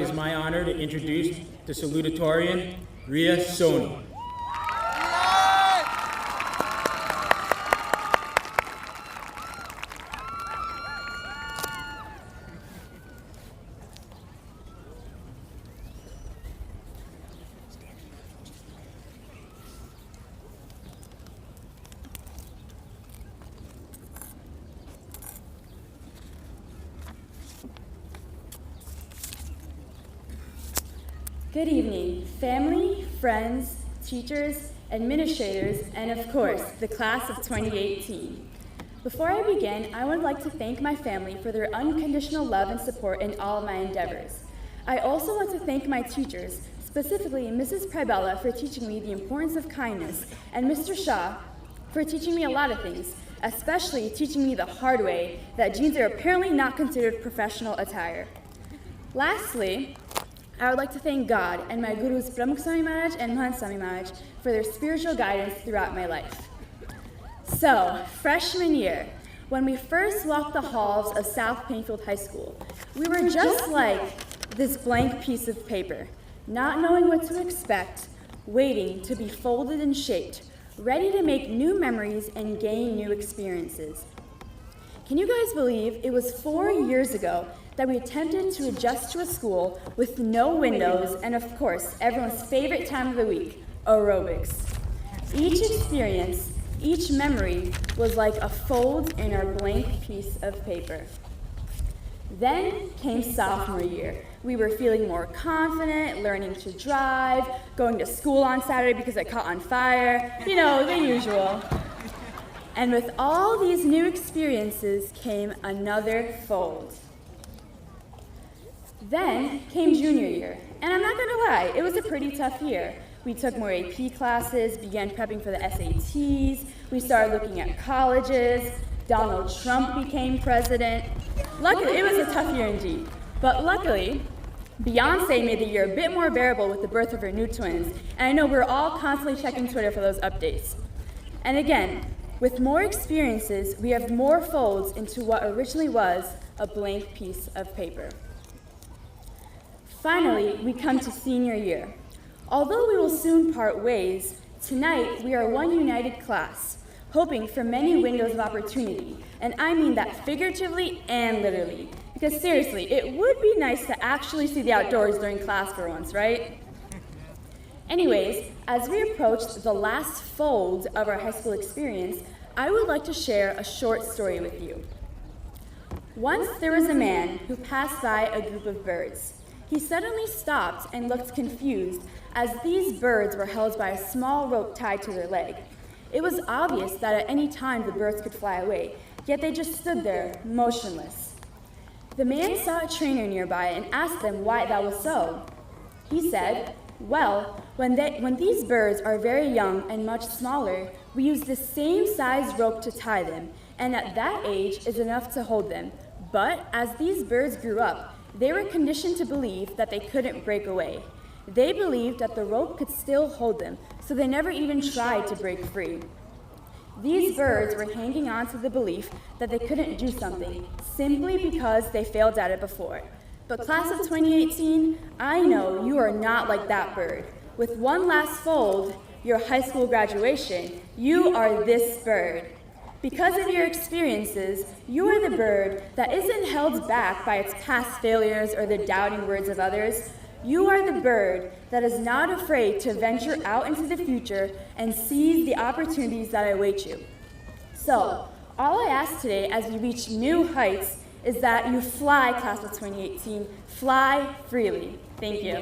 is my honor to introduce the salutatorian, Ria Soni. Good evening, family, friends, teachers, administrators, and of course, the class of 2018. Before I begin, I would like to thank my family for their unconditional love and support in all of my endeavors. I also want to thank my teachers, specifically Mrs. Pribella for teaching me the importance of kindness, and Mr. Shaw for teaching me a lot of things, especially teaching me the hard way that jeans are apparently not considered professional attire. Lastly, I would like to thank God and my gurus Pramukh Swami Maharaj and Mahant Swami Maharaj for their spiritual guidance throughout my life. So, freshman year, when we first walked the halls of South Plainfield High School, we were just like this blank piece of paper, not knowing what to expect, waiting to be folded and shaped, ready to make new memories and gain new experiences. Can you guys believe it was 4 years ago that we attempted to adjust to a school with no windows and, of course, everyone's favorite time of the week, aerobics. Each experience, each memory was like a fold in our blank piece of paper. Then came sophomore year. We were feeling more confident, learning to drive, going to school on Saturday because it caught on fire, you know, the usual. And with all these new experiences came another fold. Then came junior year, and I'm not going to lie, it was a pretty tough year. We took more AP classes, began prepping for the SATs, we started looking at colleges, Donald Trump became president. Luckily, it was a tough year indeed, but luckily, Beyonce made the year a bit more bearable with the birth of her new twins, and I know we're all constantly checking Twitter for those updates. And again, with more experiences, we have more folds into what originally was a blank piece of paper. Finally, we come to senior year. Although we will soon part ways, tonight we are one united class, hoping for many windows of opportunity, and I mean that figuratively and literally, because seriously, it would be nice to actually see the outdoors during class for once, right? Anyways, as we approach the last fold of our high school experience, I would like to share a short story with you. Once there was a man who passed by a group of birds. He suddenly stopped and looked confused as these birds were held by a small rope tied to their leg. It was obvious that at any time the birds could fly away, yet they just stood there, motionless. The man saw a trainer nearby and asked them why that was so. He said, "Well, when these birds are very young and much smaller, we use the same size rope to tie them, and at that age is enough to hold them. But as these birds grew up, they were conditioned to believe that they couldn't break away. They believed that the rope could still hold them, so they never even tried to break free. These birds were hanging on to the belief that they couldn't do something simply because they failed at it before. But class of 2018, I know you are not like that bird. With one last fold, your high school graduation, you are this bird. Because of your experiences, you are the bird that isn't held back by its past failures or the doubting words of others. You are the bird that is not afraid to venture out into the future and seize the opportunities that await you. So, all I ask today as we reach new heights is that you fly, class of 2018, fly freely. Thank you.